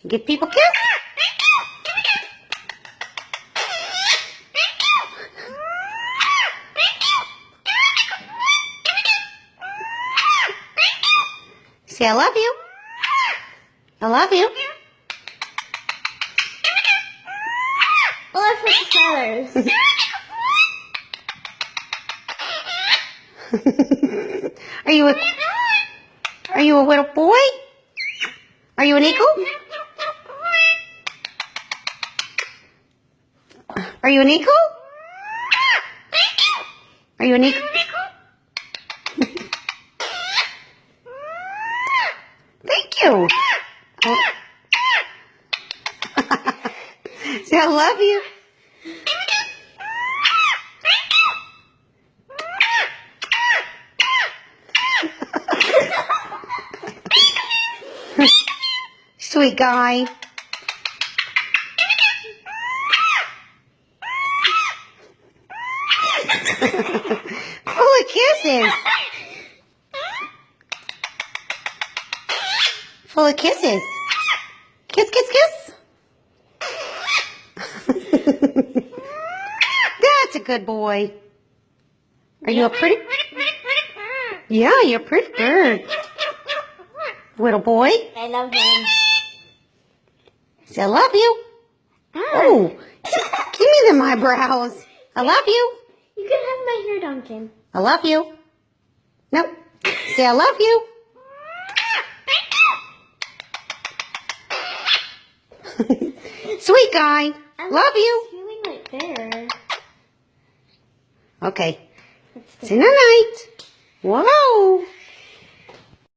Give people a kiss. Say, I love you. I love you. Or for the feathers. Are you a little boy? Are you an eagle? Are you an eagle? Are you an eagle? Thank you. Oh. Say, I love you. Sweet guy. Full of kisses. Full of kisses. Kiss, kiss, kiss. That's a good boy. Are you a pretty? Yeah, you're a pretty bird. Little boy. I love him. Say, I love you. Oh, give me them eyebrows. I love you. You can have my hair, Duncan. I love you. Nope. Say, I love you. Sweet guy. Love you. Feeling right there. Okay. Say night-night. Whoa.